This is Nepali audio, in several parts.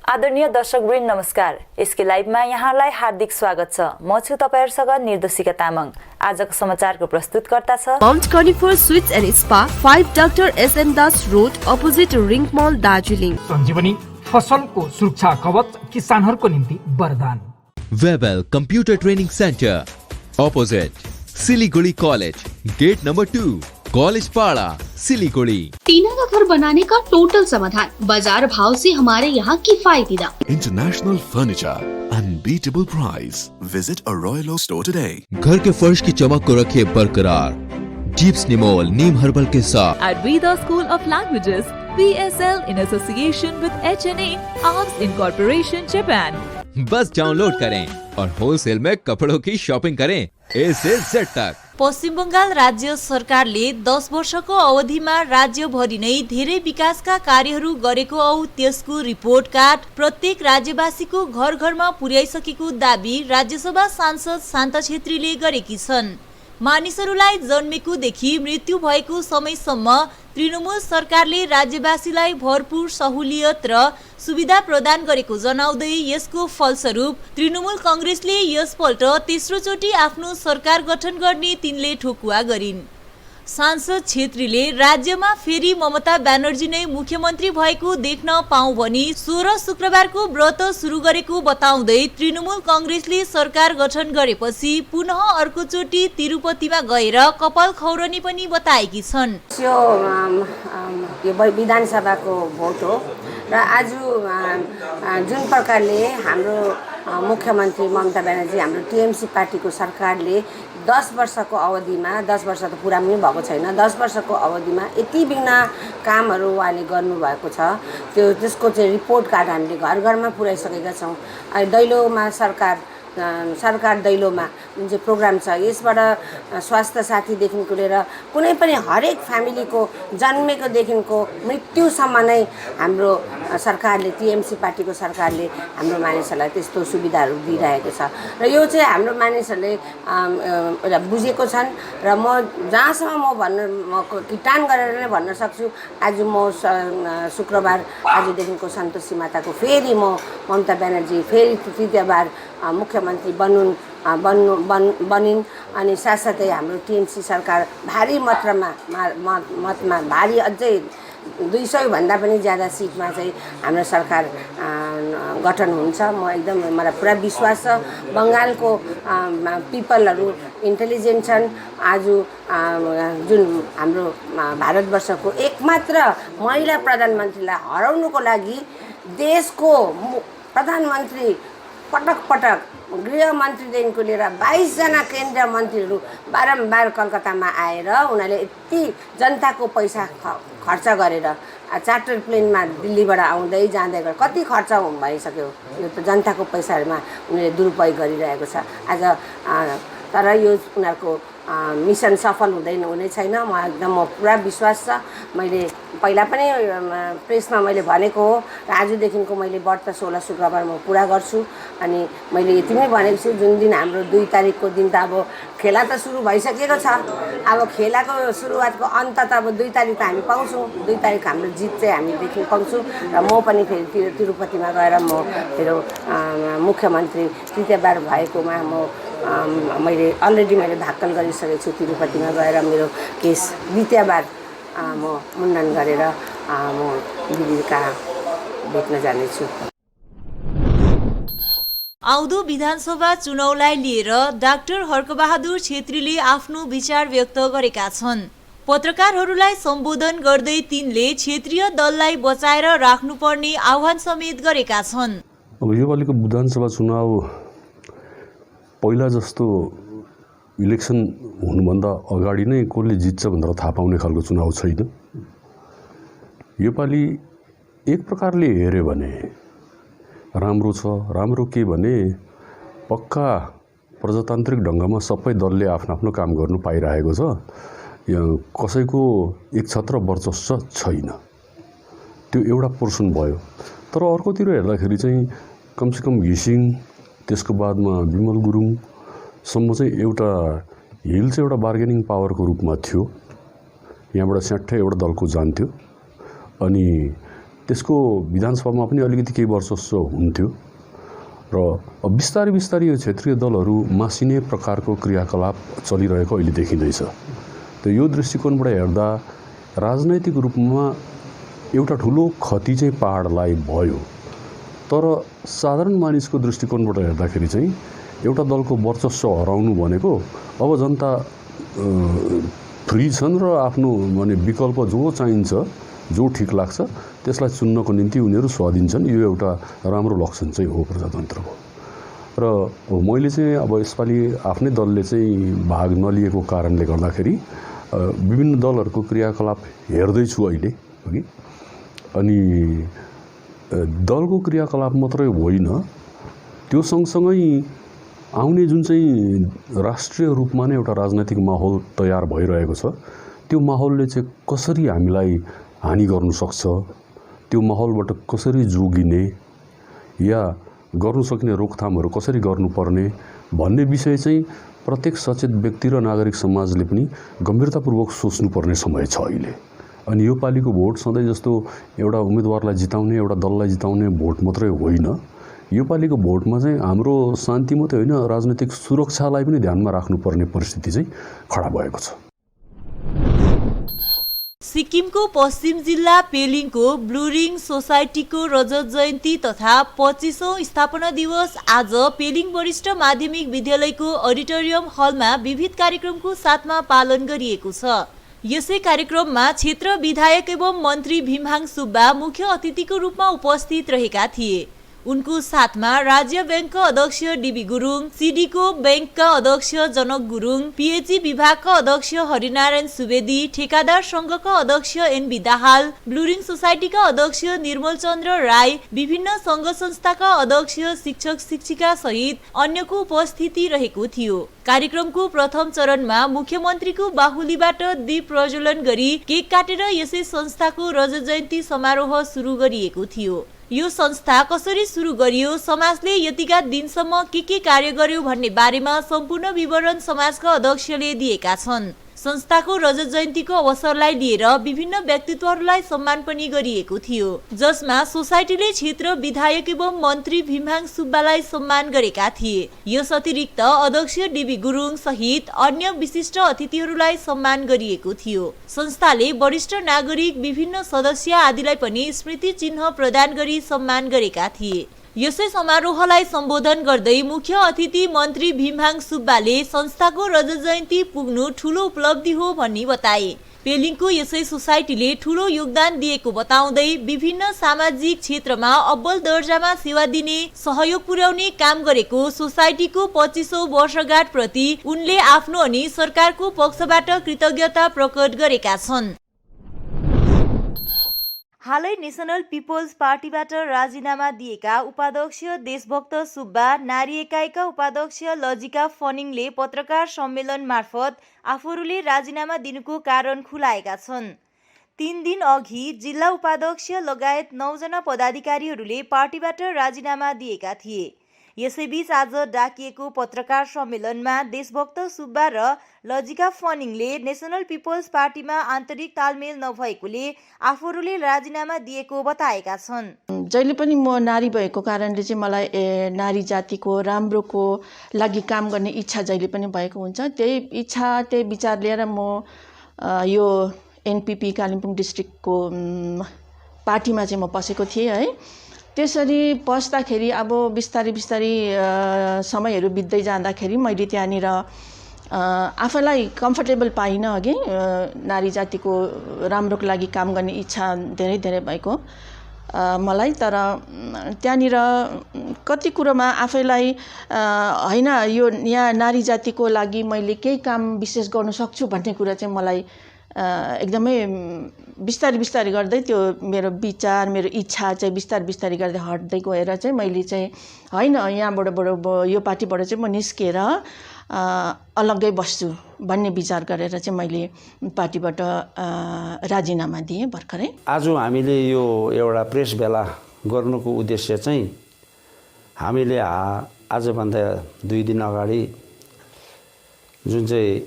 आदरणीय दर्शकवृन्द नमस्कार। एसके लाइभमा यहाँलाई हार्दिक स्वागत छ। म छु तपाईहरुसँग निर्देशिका तामाङ। आजको समाचारको प्रस्तुतकर्ता छ Mount Conifer sweets and spa 5 doctor SN Das road opposite ring mall Darjeeling. Sanjivani फसलको सुरक्षा कवच किसानहरूको निम्ति वरदान। Webel computer training centre opposite Siliguri college gate number 2 college Para Siliguri. टीना का घर बनाने का टोटल समाधान, बाजार भाव से हमारे यहाँ किफायती दाम। International furniture, unbeatable price. Visit a Royal Oak store today. घर के फर्श की चमक को रखे बरकरार जीप्स निमोल नीम हर्बल के साथ। At Veda School of Languages, VSL in association with HNA Arms Incorporation Japan। Bus download करें और होलसेल में कपड़ों की शॉपिंग करें A से Z तक। पश्चिम बंगाल राज्य सरकारले 10 वर्षको अवधिमा राज्यभरि नै धेरै विकासका कार्यहरू गरेको औ त्यसको रिपोर्ट कार्ड प्रत्येक राज्यवासीको घर घरमा पुर्याइसकेको दाबी राज्यसभा सांसद शान्ता छेत्रीले गरेकी छन्। मानिसहरूलाई जन्मेको देखि मृत्यु भएको समयसम्म तृणमूल सरकारले राज्यवासीलाई भरपूर सहुलियत र सुविधा प्रदान गरेको जनाउँदै यसको फलस्वरूप तृणमूल कांग्रेसले यसपल्ट तेस्रो चोटि आफ्नो सरकार गठन गर्ने तिनले ठोकुवा गरिन्। सांसद छेत्रीले राज्यमा फेरि ममता ब्यानर्जी नै मुख्यमन्त्री भएको देख्न पाऊँ भनी 16 शुक्रबारको व्रत सुरु गरेको बताउँदै तृणमूल कांग्रेसले सरकार गठन गरेपछि पुनः अर्को चोटि तिरुपतिमा गएर कपाल खौरनी पनि बताएकी छन्। यो विधानसभाको भोट हो र आज जुन प्रकारले हाम्रो मुख्यमन्त्री ममता ब्यानर्जी हाम्रो टीएमसी पार्टीको सरकारले 10 वर्षको अवधिमा 10 वर्ष त पुरा पनि भएको छैन 10 वर्षको अवधिमा यति बिघ्न कामहरू उहाँले गर्नुभएको छ त्यसको चाहिँ रिपोर्ट कार्ड हामीले घर घरमा पुर्याइसकेका छौँ। दैलोमा सरकार दैलोमा जुन चाहिँ प्रोग्राम छ यसबाट स्वास्थ्य साथीदेखिको लिएर कुनै पनि हरेक फ्यामिलीको जन्मेकोदेखिको मृत्युसम्म नै हाम्रो सरकारले टीएमसी पार्टीको सरकारले हाम्रो मानिसहरूलाई त्यस्तो सुविधाहरू दिइरहेको छ र यो चाहिँ हाम्रो मानिसहरूले बुझेको छन् र म जहाँसम्म म किटान गरेर नै भन्न सक्छु। आज म शुक्रबार आजदेखिको सन्तोषी माताको फेरि म ममता ब्यानर्जी फेरि तृतीयबार मुख्यमन्त्री बनिन् अनि साथसाथै हाम्रो टीएमसी सरकार भारी मतमा भारी अझै 200 भन्दा पनि ज्यादा सिटमा चाहिँ हाम्रो सरकार गठन हुन्छ। म एकदम मलाई पुरा विश्वास छ। बङ्गालको पिपलहरू इन्टेलिजेन्ट छन्। आज जुन हाम्रो भारतवर्षको एकमात्र महिला प्रधानमन्त्रीलाई हराउनुको लागि देशको प्रधानमन्त्री पटक गृहमन्त्रीदेखिको लिएर 22 जना केन्द्रीय मन्त्रीहरू बारम्बार कलकत्तामा आएर उनीहरूले यति जनताको पैसा खर्च गरेर चार्टर प्लेनमा दिल्लीबाट आउँदै जाँदै गएर कति खर्च भइसक्यो। यो त जनताको पैसाहरूमा उनीहरूले दुरुपयोग गरिरहेको छ आज। तर यो उनीहरूको मिसन सफल हुने छैन। म पुरा विश्वास छ। मैले पहिला पनि प्रेसमा मैले भनेको हो र आजदेखिको मैले व्रत 16 शुक्रबार म पुरा गर्छु अनि मैले यति नै भनेको छु जुन दिन हाम्रो 2 तारिकको दिन त अब खेला त सुरु भइसकेको छ। अब खेलाको सुरुवातको अन्त त अब 2 तारिक त हामी पाउँछौँ। 2 तारिक हाम्रो जित चाहिँ हामी देख्न पाउँछौँ र म पनि फेरि तिरुपतिमा गएर म फेरि मुख्यमन्त्री तृतीयबार भएकोमा मैले अलरेडी धाक्कल गरिसकेको छु। तिरुपतिमा गएर मेरो केस द्वितीयबार म मुण्डन गरेर म दिदीका भेट्न जानेछु। आउँदो विधानसभा चुनावलाई लिएर डाक्टर हर्कबहादुर छेत्रीले आफ्नो विचार व्यक्त गरेका छन्। पत्रकारहरूलाई सम्बोधन गर्दै तिनले क्षेत्रीय दललाई बचाएर राख्नुपर्ने आह्वान समेत गरेका छन्। अब योपालिको विधानसभा चुनाव पहिला जस्तो इलेक्सन हुनुभन्दा अगाडि नै कसले जित्छ भनेर थाहा पाउने खालको चुनाव छैन। योपालि एक प्रकारले हेर्यो भने राम्रो छ। राम्रो के भने पक्का प्रजातान्त्रिक ढङ्गमा सबै दलले आफ्नो आफ्नो काम गर्नु पाइरहेको छ। कसैको एक छत्र वर्चस्व छैन। त्यो एउटा पोर्सन भयो। तर अर्कोतिर हेर्दाखेरि चाहिँ कमसेकम घिसिङ त्यसको बादमा विमल गुरुङसम्म चाहिँ एउटा हिल चाहिँ एउटा बार्गेनिङ पावरको रूपमा थियो। यहाँबाट स्याट्ठै एउटा दलको जान्थ्यो अनि त्यसको विधानसभामा पनि अलिकति केही वर्चस्व हुन्थ्यो र बिस्तारै बिस्तारै यो क्षेत्रीय दलहरू मासिने प्रकारको क्रियाकलाप चलिरहेको अहिले देखिँदैछ। त यो दृष्टिकोणबाट हेर्दा राजनैतिक रूपमा एउटा ठुलो क्षति चाहिँ पहाडलाई भयो, तर साधारण मानिसको दृष्टिकोणबाट हेर्दाखेरि चाहिँ एउटा दलको वर्चस्व हराउनु भनेको अब जनता फ्री छन् र आफ्नो माने विकल्प जो चाहिन्छ, जो ठिक लाग्छ त्यसलाई चुन्नको निम्ति उनीहरू स्वाधीन छन्। यो एउटा राम्रो लक्षण चाहिँ हो प्रजातन्त्रको। र मैले चाहिँ अब यसपालि आफ्नै दलले चाहिँ भाग नलिएको कारणले गर्दाखेरि विभिन्न दलहरूको क्रियाकलाप हेर्दैछु अहिले, हगि। अनि दलको क्रियाकलाप मात्रै होइन, त्यो सँगसँगै आउने जुन चाहिँ राष्ट्रिय रूपमा नै एउटा राजनैतिक माहौल तयार भइरहेको छ, त्यो माहौलले चाहिँ कसरी हामीलाई हानि गर्नु सक्छ, त्यो माहौलबाट कसरी जोगिने या गर्नु सक्ने रोकथामहरू कसरी गर्नुपर्ने भन्ने विषय चाहिँ प्रत्येक सचेत व्यक्ति र नागरिक समाजले पनि गम्भीरतापूर्वक सोच्नुपर्ने समय छ अहिले। अनि यो पालिको भोट सधैँ जस्तो एउटा उम्मेदवारलाई जिताउने, एउटा दललाई जिताउने भोट मात्रै होइन, यो पालिको भोटमा चाहिँ हाम्रो शान्ति मात्रै होइन, राजनैतिक सुरक्षालाई पनि ध्यानमा राख्नुपर्ने परिस्थिति चाहिँ खडा भएको छ। सिक्किमको पश्चिम जिल्ला पेलिङको ब्लुरिङ सोसाइटीको रजत जयन्ती तथा 25औं स्थापना दिवस आज पेलिङ वरिष्ठ माध्यमिक विद्यालयको अडिटोरियम हलमा विविध कार्यक्रमको साथमा पालन गरिएको छ। यसै कार्यक्रममा क्षेत्र विधायक एवं मन्त्री भीमहाङ सुब्बा मुख्य अतिथिको रूपमा उपस्थित रहेका थिए। उनको साथमा राज्य बैंकका अध्यक्ष डीबी गुरुङ, सिडीको बैंकका अध्यक्ष जनक गुरुङ, पीएचई विभागका अध्यक्ष हरिनारायण सुवेदी, ठेकादार संघका अध्यक्ष एनबी दाहाल, ब्लुरिङ सोसाइटीका अध्यक्ष निर्मल चन्द्र राई, विभिन्न संघ संस्थाका अध्यक्ष, शिक्षक शिक्षिका सहित अन्यको उपस्थिति रहेको थियो। कार्यक्रमको प्रथम चरणमा मुख्यमन्त्रीको बाहुलीबाट दीप प्रज्वलन गरी केक काटेर यसै संस्थाको रजत जयन्ती समारोह सुरु गरिएको थियो। यो संस्था कसरी सुरु गरियो, समाजले यतिका दिनसम्म के कार्य गर्यो भन्ने बारेमा सम्पूर्ण विवरण समाजका अध्यक्षले दिएका छन्। संस्थाको रजत जयन्तीको अवसरलाई लिएर विभिन्न व्यक्तित्वहरूलाई सम्मान पनि गरिएको थियो, जसमा सोसाइटीले क्षेत्र विधायक एवं मन्त्री भीमहाङ सुब्बालाई सम्मान गरेका थिए। यस अतिरिक्त अध्यक्ष डीबी गुरुङ सहित अन्य विशिष्ट अतिथिहरूलाई सम्मान गरिएको थियो। संस्थाले वरिष्ठ नागरिक, विभिन्न सदस्य आदिलाई पनि स्मृति चिन्ह प्रदान गरी सम्मान गरेका थिए। यसै समारोहलाई सम्बोधन गर्दै मुख्य अतिथि मन्त्री भीमहाङ सुब्बाले संस्थाको रजत जयन्ती पुग्नु ठूलो उपलब्धि हो भनी बताए। पेलिङको यसै सोसाइटीले ठूलो योगदान दिएको बताउँदै विभिन्न सामाजिक क्षेत्रमा अव्वल दर्जामा सेवा दिने, सहयोग पुर्याउने काम गरेको सोसाइटीको 25औं वर्षगाँठ प्रति उनले आफ्नो अनि सरकारको पक्षबाट कृतज्ञता प्रकट गरेका छन्। हालै नेशनल पिपल्स पार्टीबाट राजीनामा दिएका उपाध्यक्ष देशभक्त सुब्बा, नारी एकाइका उपाध्यक्ष लजिका फनिङले पत्रकार सम्मेलन मार्फत आफूहरूले राजीनामा दिनुको कारण खुलाएका छन्। 3 दिन अघि जिल्ला उपाध्यक्ष लगायत 9 जना पदाधिकारीहरूले पार्टीबाट राजीनामा दिएका थिए। यसैबीच आज डाकिएको पत्रकार सम्मेलनमा देशभक्त सुब्बा र लजिका फनिङले नेशनल पिपल्स पार्टीमा आन्तरिक तालमेल नभएकोले आफूहरूले राजीनामा दिएको बताएका छन्। जहिले पनि म नारी भएको कारणले चाहिँ मलाई नारी जातिको राम्रोको लागि काम गर्ने इच्छा जहिले पनि भएको हुन्छ। त्यही इच्छा, त्यही विचार लिएर म यो एनपीपी कालिम्पोङ डिस्ट्रिक्टको पार्टीमा चाहिँ म पसेको थिएँ है। त्यसरी पस्दाखेरि अब बिस्तारै समयहरू बित्दै जाँदाखेरि मैले त्यहाँनिर आफैलाई कम्फर्टेबल पाइनँ। अघि नारी जातिको राम्रोको लागि काम गर्ने इच्छा धेरै भएको मलाई, तर त्यहाँनिर कति कुरोमा आफैलाई होइन यो यहाँ नारी जातिको लागि मैले केही काम विशेष गर्न सक्छु भन्ने कुरा चाहिँ मलाई एकदमै बिस्तारै गर्दै त्यो मेरो विचार, मेरो इच्छा चाहिँ बिस्तारै गर्दै हट्दै गएर चाहिँ मैले चाहिँ होइन यहाँबाट यो पार्टीबाट चाहिँ म निस्केर अलग्गै बस्छु भन्ने विचार गरेर चाहिँ मैले पार्टीबाट राजीनामा दिएँ भर्खरै। आज हामीले यो एउटा प्रेस भेला गर्नुको उद्देश्य चाहिँ हामीले आजभन्दा 2 दिन अगाडि जुन चाहिँ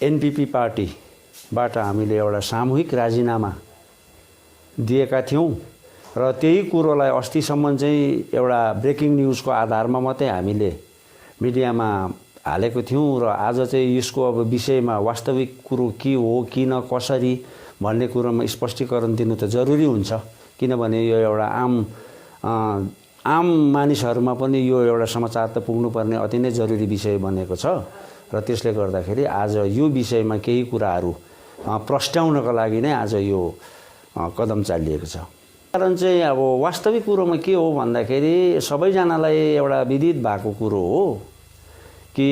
एनपीपी पार्टीबाट हामीले एउटा सामूहिक राजीनामा दिएका थियौँ। र त्यही कुरोलाई अस्तिसम्म चाहिँ एउटा ब्रेकिङ न्युजको आधारमा मात्रै हामीले मिडियामा हालेको थियौँ र आज चाहिँ यसको अब विषयमा वास्तविक कुरो के हो किन कसरी भन्ने कुरोमा स्पष्टीकरण दिनु त जरुरी हुन्छ, किनभने यो एउटा आम मानिसहरूमा पनि यो एउटा समाचार त पुग्नुपर्ने अति नै जरुरी विषय बनेको छ र त्यसले गर्दाखेरि आज यो विषयमा केही कुराहरू प्रस्ट्याउनको लागि नै आज यो कदम चालिएको छ। कारण चाहिँ अब वास्तविक कुरोमा के हो भन्दाखेरि सबैजनालाई एउटा विदित भएको कुरो हो कि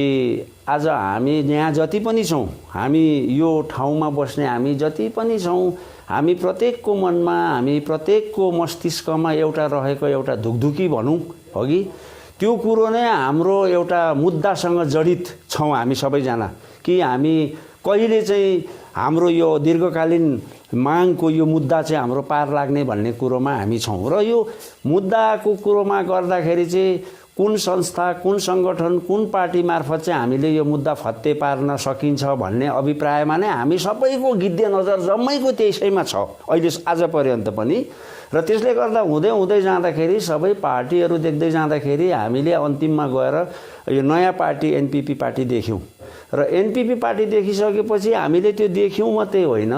आज हामी यहाँ जति पनि छौँ, हामी यो ठाउँमा बस्ने हामी जति पनि छौँ, हामी प्रत्येकको मनमा हामी प्रत्येकको मस्तिष्कमा एउटा रहेको एउटा धुकधुकी भनौँ अघि त्यो कुरो नै हाम्रो एउटा मुद्दासँग जडित छौँ हामी सबैजना कि हामी कहिले चाहिँ हाम्रो यो दीर्घकालीन मागको यो मुद्दा चाहिँ हाम्रो पार लाग्ने भन्ने कुरोमा हामी छौँ र यो मुद्दाको कुरोमा गर्दाखेरि चाहिँ कुन संस्था कुन सङ्गठन कुन पार्टी मार्फत चाहिँ हामीले यो मुद्दा फत्ते पार्न सकिन्छ भन्ने अभिप्रायमा नै हामी सबैको गिद्धे नजर जम्मैको त्यसैमा छ अहिले आज पर्यन्त पनि र त्यसले गर्दा हुँदै हुँदै जाँदाखेरि सबै पार्टीहरू देख्दै जाँदाखेरि हामीले अन्तिममा गएर यो नयाँ पार्टी एनपीपी पार्टी देख्यौँ र एनपीपी पार्टी देखिसकेपछि हामीले त्यो देख्यौँ मात्रै होइन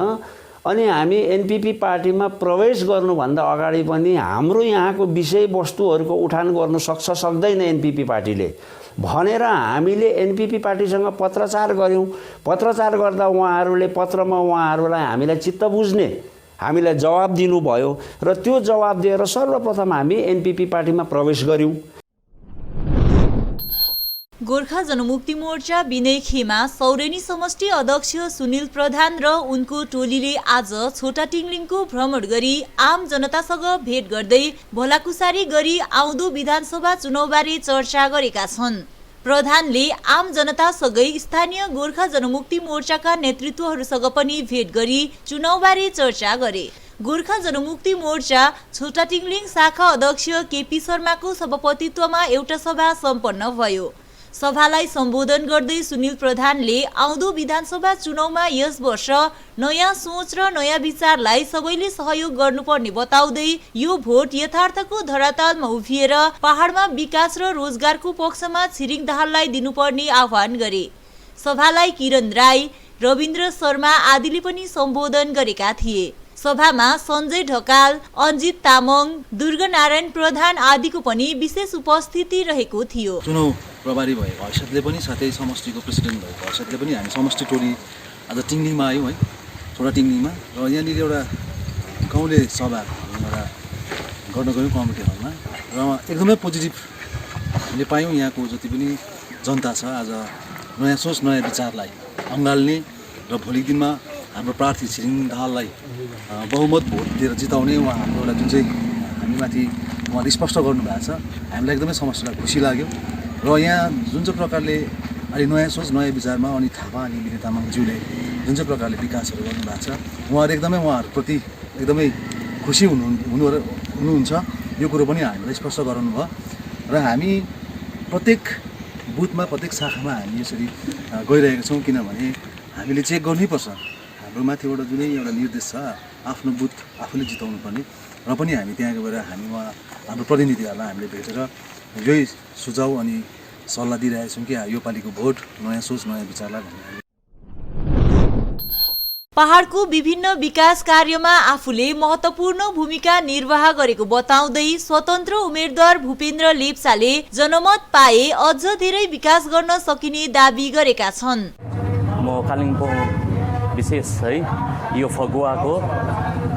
अनि हामी एनपीपी पार्टीमा प्रवेश गर्नुभन्दा अगाडि पनि हाम्रो यहाँको विषयवस्तुहरूको उठान गर्नु सक्छ सक्दैन एनपीपी पार्टीले भनेर हामीले एनपीपी पार्टीसँग पत्रचार गऱ्यौँ। पत्रचार गर्दा उहाँहरूले पत्रमा उहाँहरूलाई हामीलाई चित्त बुझ्ने हामीलाई जवाब दिनुभयो र त्यो जवाब दिएर सर्वप्रथम हामी एनपीपी पार्टीमा प्रवेश गऱ्यौँ। गोर्खा जनमुक्ति मोर्चा विनय खेमा सौरेनी समष्टि अध्यक्ष सुनिल प्रधान र उनको टोलीले आज छोटा टिङ्लिङको भ्रमण गरी आम जनतासँग भेट गर्दै भलाकुसारी गरी आउँदो विधानसभा चुनावबारे चर्चा गरेका छन्। प्रधानले आम जनतासँगै स्थानीय गोर्खा जनमुक्ति मोर्चाका नेतृत्वहरूसँग पनि भेट गरी चुनावबारे चर्चा गरे। गोर्खा जनमुक्ति मोर्चा छोटा टिङ्लिङ शाखा अध्यक्ष केपी शर्माको सभापतित्वमा एउटा सभा सम्पन्न भयो। सभालाई सम्बोधन गर्दै सुनिल प्रधानले आउँदो विधानसभा चुनावमा यस वर्ष नयाँ सोच र नयाँ विचारलाई सबैले सहयोग गर्नुपर्ने बताउँदै यो भोट यथार्थको धरातलमा उभिएर पहाडमा विकास र रोजगारको पक्षमा छिरिङ दाहाललाई दिनुपर्ने आह्वान गरे। सभालाई किरण राई, रविन्द्र शर्मा आदिले पनि सम्बोधन गरेका थिए। सभामा सञ्जय ढकाल, अञ्जित तामाङ, दुर्गनारायण प्रधान आदिको पनि विशेष उपस्थिति रहेको थियो। चुनाव प्रभारी भएको हैसियतले पनि साथै समष्टिको प्रेसिडेन्ट भएको हैसियतले पनि हामी समष्टि टोली आज टिङ्लिङमा आयौँ है, छोटा टिङ्लिङमा र यहाँनिर एउटा गाउँले सभा एउटा गर्न गयौँ कमिटी हलमा र एकदमै पोजिटिभ हामीले पायौँ। यहाँको जति पनि जनता छ आज नयाँ सोच नयाँ विचारलाई अँगाल्ने र भोलिको दिनमा हाम्रो प्रार्थी छिरिङ दाहाललाई बहुमत भोट दिएर जिताउने उहाँ हाम्रो एउटा जुन चाहिँ हामीमाथि उहाँले स्पष्ट गर्नुभएको छ, हामीलाई एकदमै समष्टिलाई खुसी लाग्यो र यहाँ जुन चाहिँ प्रकारले अहिले नयाँ सोच नयाँ विचारमा अनि थापा अनि मिरे तामाङज्यूले जुन चाहिँ प्रकारले विकासहरू गर्नुभएको छ उहाँहरू एकदमै उहाँहरूप्रति एकदमै खुसी हुनुहुन्छ। यो कुरो पनि हामीलाई स्पष्ट गराउनु भयो र हामी प्रत्येक बुथमा प्रत्येक शाखामा हामी यसरी गइरहेका छौँ किनभने हामीले चेक गर्नैपर्छ हाम्रो माथिबाट जुनै एउटा निर्देश छ आफ्नो बुथ आफूले जिताउनु पर्ने र पनि हामी त्यहाँ गएर हामी उहाँ हाम्रो प्रतिनिधिहरूलाई हामीले भेटेर यही सुझाव अनि सल्लाह दिइरहेका छौँ कि यो पालिको भोट नयाँ सोच नयाँ विचारलाई भन्ने। पहाडको विभिन्न विकास कार्यमा आफूले महत्त्वपूर्ण भूमिका निर्वाह गरेको बताउँदै स्वतन्त्र उम्मेदवार भूपेन्द्र लेप्चाले जनमत पाए अझ धेरै विकास गर्न सकिने दाबी गरेका छन्। म कालिम्पोङ विशेष है यो फगुवाको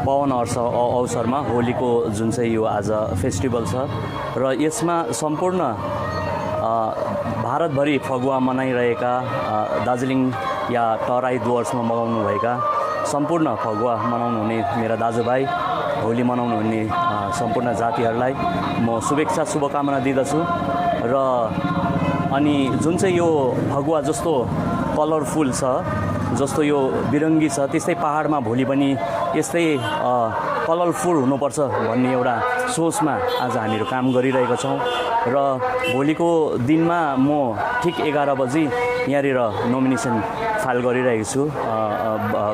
पावन अवसरमा होलीको जुन चाहिँ यो आज फेस्टिभल छ र यसमा सम्पूर्ण भारतभरि फगुवा मनाइरहेका दार्जिलिङ या तराई डुवर्समा मनाउनुभएका सम्पूर्ण फगुवा मनाउनु हुने मेरा दाजुभाइ, होली मनाउनु हुने सम्पूर्ण जातिहरूलाई म शुभेच्छा शुभकामना दिँदछु र अनि जुन चाहिँ यो फगुवा जस्तो कलरफुल छ, जस्तो यो बिरङ्गी छ, त्यस्तै पहाडमा भोलि पनि यस्तै कलरफुल हुनुपर्छ भन्ने एउटा सोचमा आज हामीहरू काम गरिरहेका छौँ र भोलिको दिनमा म ठिक 11 बजी यहाँनिर नोमिनेसन फाइल गरिरहेको छु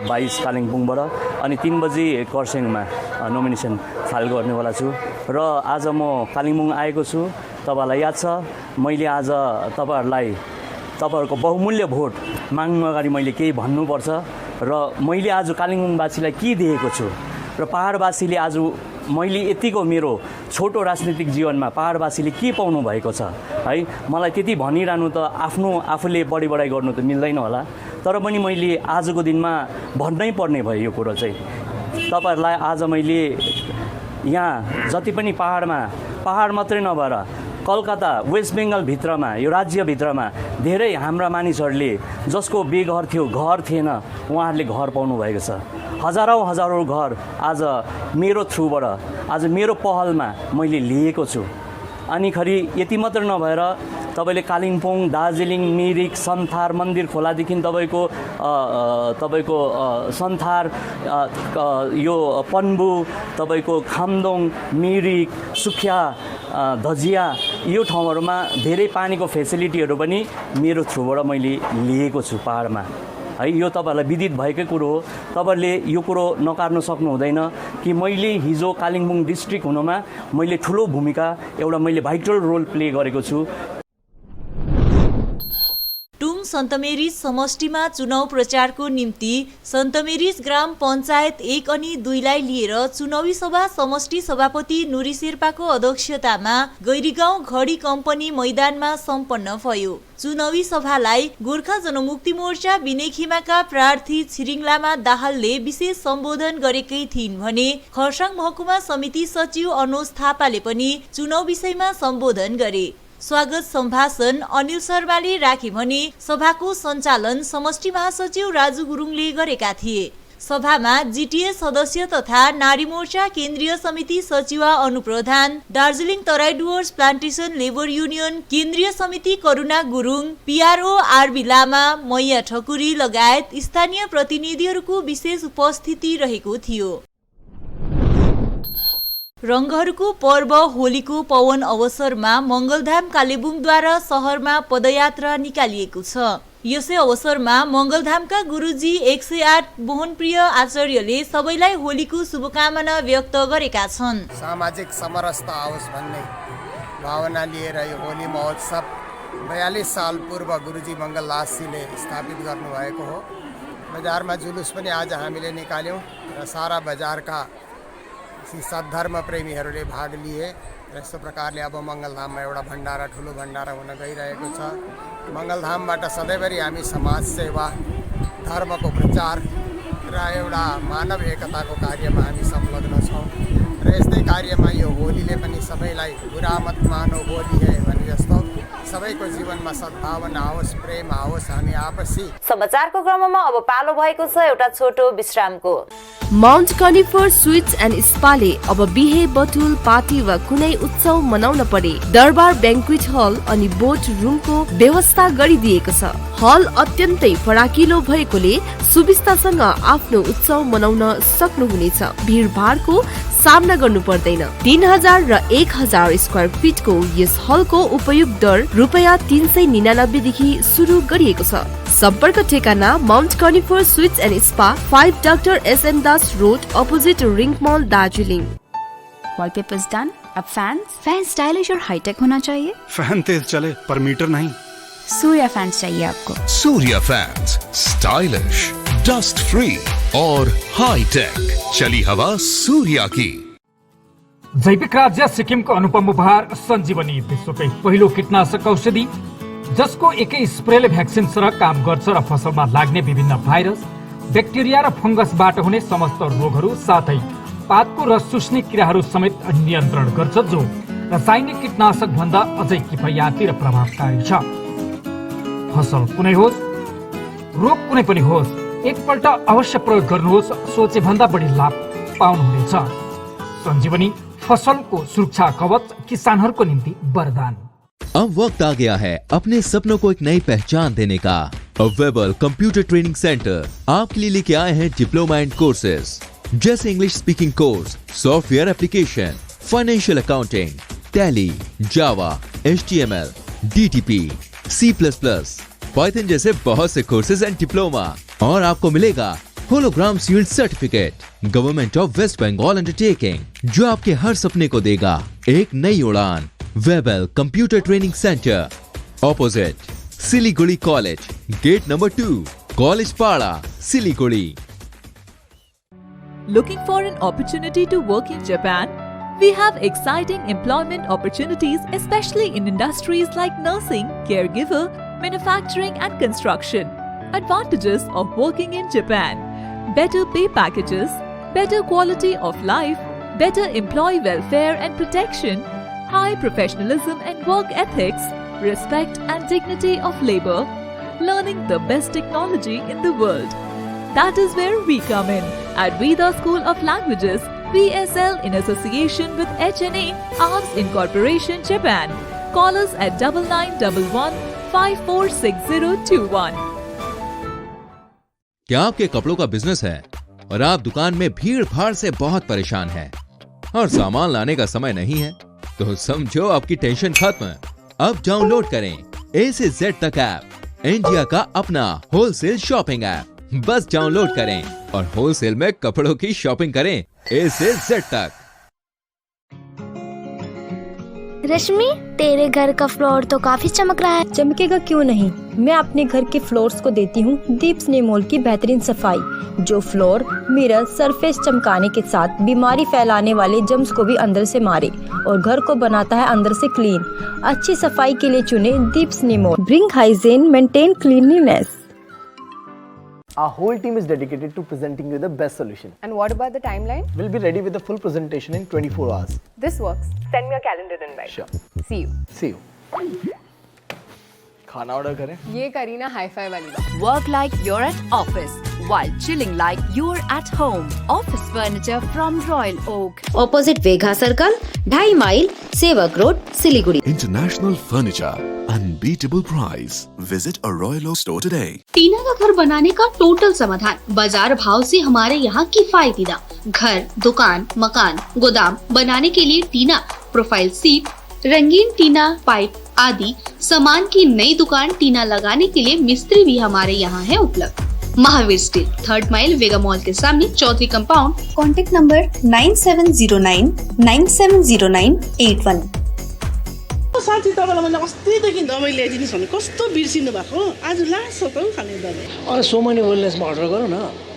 22 कालिम्पोङबाट अनि 3 बजी खरसाङमा नोमिनेसन फाइल गर्नेवाला छु र आज म कालिम्पोङ आएको छु। तपाईँलाई याद छ मैले आज तपाईँहरूको बहुमूल्य भोट माग्नु अगाडि मैले केही भन्नुपर्छ र मैले आज कालिम्पोङवासीलाई के दिएको छु र पहाडवासीले आज मैले यतिको मेरो छोटो राजनीतिक जीवनमा पहाडवासीले के पाउनु भएको छ है। मलाई त्यति भनिरहनु त आफूले बढी गर्नु त मिल्दैन होला, तर पनि मैले आजको दिनमा भन्नै पर्ने भयो यो कुरो चाहिँ। तपाईँहरूलाई आज मैले यहाँ जति पनि पहाड मात्रै नभएर कलकत्ता वेस्ट बेङ्गल भित्रमा यो राज्यभित्रमा धेरै हाम्रा मानिसहरूले जसको बेघर थियो, घर थिएन, उहाँहरूले घर पाउनु भएको छ। हजारौँ घर आज मेरो थ्रुबाट आज मेरो पहलमा मैले लिएको छु। अनि खरि यति मात्र नभएर तपाईँले कालिम्पोङ, दार्जिलिङ, मिरिक, सन्थार, मन्दिर खोलादेखि तपाईँको सन्थार, यो पन्बू, तपाईँको खामदोङ, मिरिक, सुखिया, धजिया यो ठाउँहरूमा धेरै पानीको फेसिलिटीहरू पनि मेरो थ्रुबाट मैले लिएको छु पहाडमा है। यो तपाईँहरूलाई विदित भएकै कुरो हो, तपाईँहरूले यो कुरो नकार्न सक्नु हुँदैन कि मैले हिजो कालिम्पोङ डिस्ट्रिक्ट हुनुमा मैले ठुलो भूमिका एउटा मैले भाइटल रोल प्ले गरेको छु। टुङ सन्तमेरिज समष्टिमा चुनाव प्रचारको निम्ति सन्तमेरिज ग्राम पञ्चायत 1 अनि 2 लाई लिएर चुनावी सभा समष्टि सभापति नुरी शेर्पाको अध्यक्षतामा गैरीगाउँ घडी कम्पनी मैदानमा सम्पन्न भयो। चुनावी सभालाई गोर्खा जनमुक्ति मोर्चा विनय खेमाका प्रार्थी छिरिङ लामा दाहालले विशेष सम्बोधन गरेकै थिइन् भने खरसाङ महकुमा समिति सचिव अनुज थापाले पनि चुनाव विषयमा सम्बोधन गरे। स्वागत सम्भाषण अनिल शर्माले राखे भने सभाको सञ्चालन समष्टि महासचिव राजु गुरुङले गरेका थिए। सभामा जिटिए सदस्य तथा नारी मोर्चा केन्द्रीय समिति सचिवा Anu Pradhan, Darjeeling Terai Dooars plantation labour union केन्द्रीय समिति करुणा गुरुङ, पिआरओ आरबी लामा, मैया ठकुरी लगायत स्थानीय प्रतिनिधिहरूको विशेष उपस्थिति रहेको थियो। रंगहरूको पर्व होलीको पवन अवसरमा मंगलधाम कालेबुङद्वारा शहरमा पदयात्रा निकालिएको छ। यसै अवसरमा मंगलधामका गुरुजी 108 मोहनप्रिय आचार्यले सबैलाई होलीको शुभकामना व्यक्त गरेका छन्। सामाजिक समरसता आओस् भन्ने भावना लिएर यो होली महोत्सव 42 साल पूर्व गुरुजी मंगलदासजीले स्थापित गर्नुभएको हो। बजारमा जुलुस पनि आज हामीले निकाल्यौं र सारा बजारका सद्धर्म प्रेमीहरूले भाग लिए। यस्तो प्रकारले अब मंगलधाममा एउटा भण्डारा, ठुलो भण्डारा हुन गइरहेको छ। मंगलधामबाट सधैँभरि हामी समाज सेवा, धर्मको प्रचार र एउटा मानव एकताको कार्यमा हामी संलग्न छौँ र यस्तै कार्यमा यो होलीले पनि सबैलाई बुरा मत मानो होली है भने जस्तो सबैको जीवनमा सद्भावना आओस्, प्रेम आओस्, हामी आपसी। समाचारको क्रममा अब पालो भएको छ एउटा छोटो विश्रामको। माउन्ट कनिफर स्वीट्स एन्ड स्पाले अब बिहे, बटुल, पार्टी वा कुनै उत्सव मनाउन परे दरबार ब्याङ्क्वेट हल अनि बोट रुमको व्यवस्था गरिदिएको छ। हल अत्यन्तै फराकिलो भएकोले सुविस्तासँग आफ्नो उत्सव मनाउन सक्नुहुनेछ। भिडभाडको सामना गर्नु पर्दैन। 3000 र 1000 स्क्वायर फिटको यस हलको उपयोग दर रुपैयाँ 399 देखि सुरु गरिएको छ। सम्पर्क ठेगाना Mount Conifer sweets and spa, 5 doctor SM Das road, opposite ring mall, Darjeeling. Wallpapers done. अब फैन स्टाइलिश और हाईटेक होना चाहिए। फैन तेज चले पर मीटर नहीं। सूर्या फैंस चाहिए आपको। Surya fans, stylish, dust free और हाई टेक। चली हवा सूर्या की। जैविक राज्य सिक्किमको अनुपम उपहार सञ्जीवनी, विश्वकै पहिलो कीटनाशक औषधि जसको एकै स्प्रेले भ्याक्सिन सरह काम गर्छ र फसलमा लाग्ने विभिन्न भाइरस, ब्याक्टेरिया र फंगसबाट हुने समस्त रोगहरू साथै पातको रस चुस्ने किराहरू समेत नियन्त्रण गर्छ, जो रासायनिक कीटनाशक भन्दा अझै किफायती र प्रभावकारी छ। फसल कुनै होस्, रोग कुनै पनि होस्, एकपल्ट अवश्य प्रयोग गर्नुहोस्, सोचे भन्दा बढी लाभ पाउनुहुनेछ। सञ्जीवनी फसलको सुरक्षा कवच, किसानहरूको निम्ति वरदान। अब वक्त आ गया है अपने सपनों को एक नई पहचान देने का। वेबल कंप्यूटर ट्रेनिंग सेंटर आपके लिए लेके आए हैं डिप्लोमा एंड कोर्सेज जैसे English speaking course, software application, financial accounting, Tally, Java, HTML, DTP, C++, Python जैसे बहुत से कोर्सेज एंड डिप्लोमा। और आपको मिलेगा hologram sealed certificate, government of West Bengal undertaking, जो आपके हर सपने को देगा एक नई उड़ान। Webel computer training centre, opposite Siliguri college, gate number 2, college Para, Siliguri. Looking for an opportunity to work in Japan? We have exciting employment opportunities, especially in industries like nursing, caregiver, manufacturing and construction. Advantages of working in Japan: better pay packages, better quality of life, better employee welfare and protection, high professionalism and work ethics, respect and dignity of labor, learning the best technology in the world. That is where we come in at Veda School of Languages, VSL, in association with HNA Arms Incorporation, Japan. Call us at 9911546021. क्या आपके कपड़ों का बिजनेस है और आप दुकान में भीड़ भाड़ से बहुत परेशान हैं और सामान लाने का समय नहीं है? तो समझो आपकी टेंशन खत्म। अब डाउनलोड करें A से Z तक ऐप, इंडिया का अपना होलसेल शॉपिंग ऐप। बस डाउनलोड करें और होलसेल में कपड़ों की शॉपिंग करें A से Z तक। रश्मि, तेरे घर का फ्लोर तो काफी चमक रहा है। चमकेगा क्यों नहीं, मैं अपने घर के फ्लोर्स को देती हूँ दीप स्नेमोल की बेहतरीन सफाई, जो फ्लोर मिरर सरफेस चमकाने के साथ बीमारी फैलाने वाले जर्म्स को भी अंदर से मारे और घर को बनाता है अंदर से क्लीन। अच्छी सफाई के लिए चुने दीप स्नेमोल। Bring hygiene, maintain cleanliness. Our whole team is dedicated to presenting you the best solution. And what about the timeline? We'll be ready with the full presentation in 24 hours. This works. Send me a calendar invite. Sure. See you. See you. खाना ऑर्डर करें? ये करी ना हाई-फाई वाली बात। Work like you're at office while chilling like you're at home. Office furniture from Royal Oak. Opposite Vegha Circle, 2.5 mile, Sevak Road, Siliguri. International Furniture, unbeatable price. Visit a Royal Oak store today. टीना का घर बनाने का टोटल समाधान बाजार भाव से हमारे यहाँ किफायती दाम। घर, दुकान, मकान, गोदाम बनाने के लिए टीना, प्रोफाइल सीट, रंगीन टीना, पाइप आदि सामान की नई दुकान टीना लगाने के लिए मिस्त्री भी हमारे यहाँ है उपलब्ध। महावीर स्ट्रीट, 3rd माइल, वेगा मॉल के सामने, चौधरी कंपाउंड। Contact number 9709970981। साथी तपाईँलाई मैले अस्तिदेखि दबाई ल्याइदिनुहोस् भने कस्तो बिर्सिनु भएको, आज लास्ट छ त खाने दबाई। अरे सो मेनी वेलनेसमा अर्डर गरौँ न,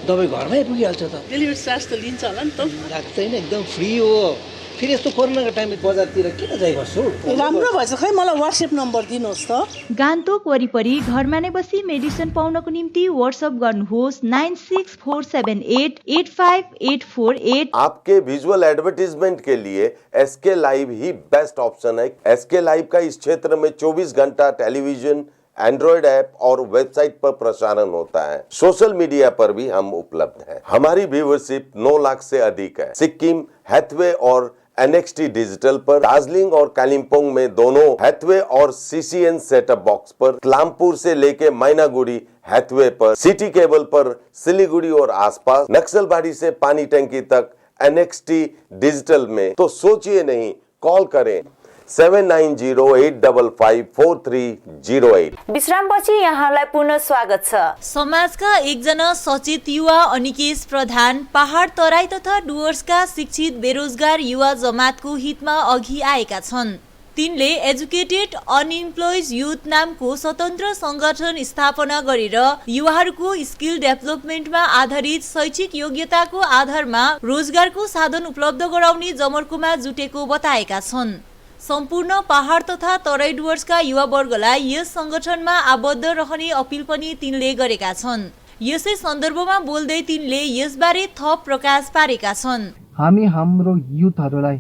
दबाई घरमै पुगिहाल्छ त। डेलिभरी चार्ज त लिन्छ होला नि त? लाग्दैन, एकदम फ्री हो। फेरि यस्तो कोरोनाको टाइममा बजारतिर किन जाइबस्छु? राम्रो भएछ, खै मलाई व्हाट्सएप नम्बर दिनुहोस् त। गान्तोक वरिपरि घरमा नै बसी मेडिसिन पाउनको निम्ति व्हाट्सएप गर्नुहोस् 9647885848। आपके विजुअल एडवर्टीजमेंट के लिए एसके लाइव ही बेस्ट ऑप्शन है। एसके लाइव का इस क्षेत्र में 24 घंटा टेलीविजन, एंड्रॉइड ऐप और वेबसाइट पर प्रसारण होता है। सोशल मीडिया पर भी हम उपलब्ध हैं। हमारी व्यूवरशिप 9 लाख से अधिक है। सिक्किम, हैथवे और NXT डिजिटल पर, दार्जिलिंग और कालिम्पोंग में दोनों हैथवे और CCN सेटअप बॉक्स पर, क्लामपुर से लेके मैनागुड़ी हैथवे पर, सिटी केबल पर सिलीगुड़ी और आसपास, नक्सलबाड़ी से पानी टंकी तक NXT डिजिटल में। तो सोचिए नहीं, कॉल करें 7908554308। विश्रामपछि यहाँलाई पुनः स्वागत छ। समाजका एकजना सचेत युवा अनिकेश प्रधान पहाड तराई तथा डुवर्सका शिक्षित बेरोजगार युवा जमातको हितमा अघि आएका छन्। तिनले एजुकेटेड अनइम्प्लोइज युथ नामको स्वतन्त्र संगठन स्थापना गरेर युवाहरूको स्किल डेभलपमेन्टमा आधारित शैक्षिक योग्यताको आधारमा रोजगारको साधन उपलब्ध गराउने जमर्कोमा जुटेको बताएका छन्। सम्पूर्ण पहाड तथा तराई डुवर्सका युवा वर्गलाई यस संगठनमा आबद्ध रहने अपिल पनि तिनले गरेका छन्। यसै सन्दर्भमा बोल्दै तिनले यसबारे थप प्रकाश पारेका छन्। हामी हाम्रो युथहरूलाई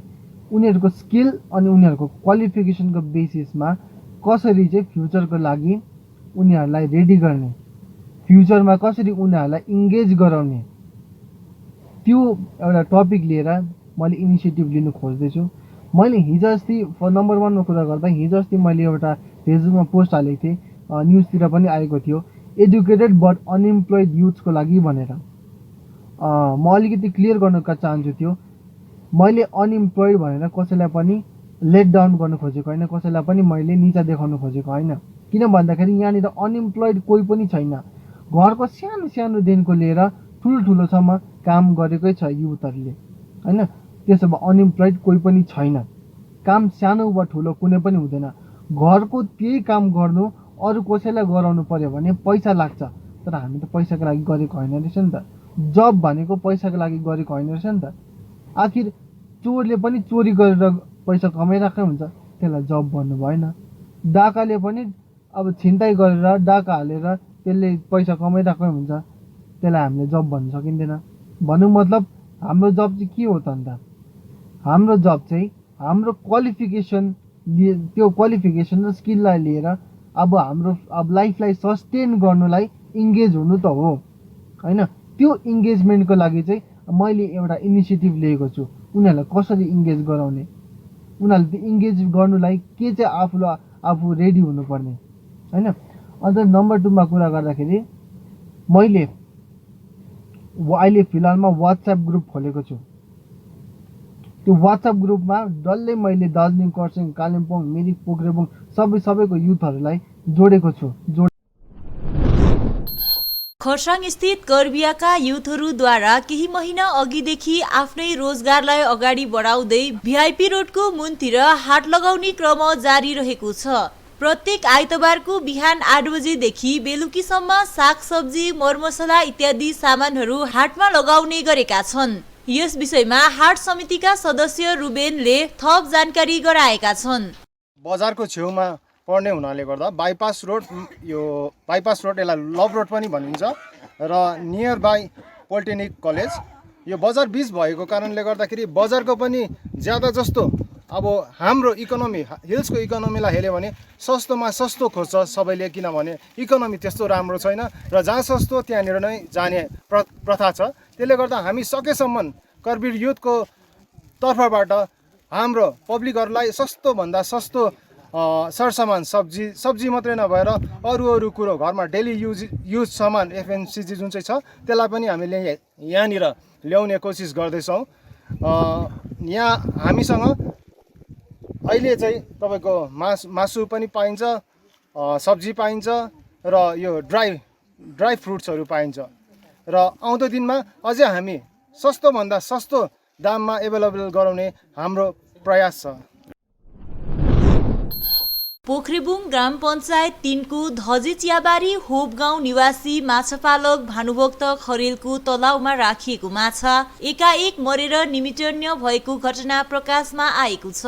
उनीहरूको स्किल अनि उनीहरूको क्वालिफिकेसनको बेसिसमा कसरी चाहिँ फ्युचरको लागि उनीहरूलाई रेडी गर्ने, फ्युचरमा कसरी उनीहरूलाई इन्गेज गराउने, त्यो एउटा टपिक लिएर मैले इनिसिएटिभ लिनु खोज्दैछु। मैले हिजो अस्ति नम्बर 1 मा कुरा गर्दा हिजो अस्ति मैले एउटा फेसबुकमा पोस्ट हालेको थिएँ, न्युजतिर पनि आएको थियो, एजुकेटेड बट अनइम्प्लोइड युथ्सको लागि भनेर। म अलिकति क्लियर गर्न चाहन्छु, त्यो मैले अनइम्प्लोइड भनेर कसैलाई पनि लेट डाउन गर्न खोजेको होइन, कसैलाई पनि मैले निचा देखाउन खोजेको होइन। किन भन्दाखेरि यहाँनिर अनइम्प्लोइड कोही पनि छैन। घरको सानो सानोदेखिको लिएर ठुलोसम्म काम गरेकै छ युथहरूले होइन। त्यसो भए अनइम्प्लोइड कोही पनि छैन। काम सानो वा ठुलो कुनै पनि हुँदैन। घरको त्यही काम गर्नु अरू कसैलाई गराउनु पर्यो भने पैसा लाग्छ, तर हामी त पैसाको लागि गरेको होइन रहेछ नि त। जब भनेको पैसाको लागि गरेको होइन रहेछ नि त। आखिर चोरले पनि चोरी गरेर पैसा कमाइरहेकै हुन्छ, त्यसलाई जब भन्नु भएन। डाकाले पनि अब छिनताई गरेर डाका हालेर त्यसले पैसा कमाइरहेकै हुन्छ, त्यसलाई हामीले जब भन्न सकिँदैन। भन्नु मतलब हाम्रो जब चाहिँ के हो त अन्त? हाम्रो जब चाहिँ हाम्रो क्वालिफिकेसन त्यो क्वालिफिकेसन र स्किललाई लिएर अब लाइफलाई सस्टेन गर्नुलाई इङ्गेज हुनु त हो होइन। त्यो इङ्गेजमेन्टको लागि चाहिँ मैले एउटा इनिसिएटिभ लिएको छु। उनीहरूलाई कसरी इङ्गेज गराउने, उनीहरूले त्यो इङ्गेज गर्नुलाई के चाहिँ आफू रेडी हुनुपर्ने होइन। अन्त नम्बर 2 मा कुरा गर्दाखेरि मैले अहिले फिलहालमा वाट्सएप ग्रुप खोलेको छु। त्यो वाट्सएप ग्रुपमा डल्लै मैले दार्जिलिङ, खरसाङ, कालिम्पोङ, मिरिक, पोख्रेबुङ सबैको युथहरूलाई जोडेको छु। खरसाङ स्थित कर्बियाका युथहरूद्वारा केही महिना अघिदेखि आफ्नै रोजगारलाई अगाडि बढाउँदै भिआइपी रोडको मुनतिर हाट लगाउने क्रम जारी रहेको छ। प्रत्येक आइतबारको बिहान 8 बजेदेखि बेलुकीसम्म सागसब्जी, मरमसला इत्यादि सामानहरू हाटमा लगाउने गरेका छन्। यस विषयमा हाट समितिका सदस्य रुबेनले थप जानकारी गराएका छन्। बजारको छेउमा पर्ने हुनाले गर्दा बाइपास रोड यसलाई लभ रोड पनि भनिन्छ र नियर बाई पोलिटेक्निक कलेज यो बजार बीच भएको कारणले गर्दाखेरि बजारको पनि ज्यादा जस्तो अब हाम्रो इकोनोमी हिल्सको इकोनोमीलाई हेऱ्यो भने सस्तोमा सस्तो खोज्छ सबैले, किनभने इकोनोमी त्यस्तो राम्रो छैन र जहाँ सस्तो त्यहाँनिर नै जाने प्रथा छ। त्यसले गर्दा हामी सकेसम्म कर्बिर युथको तर्फबाट हाम्रो पब्लिकहरूलाई सस्तोभन्दा सस्तो सरसामान सब्जी मात्रै नभएर अरू कुरो घरमा डेली युज सामान एफएमसिजी जुन चाहिँ छ त्यसलाई पनि हामीले यहाँनिर ल्याउने कोसिस गर्दैछौँ। यहाँ हामीसँग अहिले चाहिँ तपाईँको मासु पनि पाइन्छ, सब्जी पाइन्छ र यो ड्राई फ्रुट्सहरू पाइन्छ र आउँदो दिनमा अझै हामी सस्तोभन्दा सस्तो दाममा एभाइलेबल गराउने हाम्रो प्रयास छ। पोख्रेबुङ ग्राम पञ्चायत 3 को धजे चियाबारी होप गाउँ निवासी माछापालक भानुभक्त खरेलको तलाउमा राखिएको माछा एकाएक मरेर निमिटन्य भएको घटना प्रकाशमा आएको छ।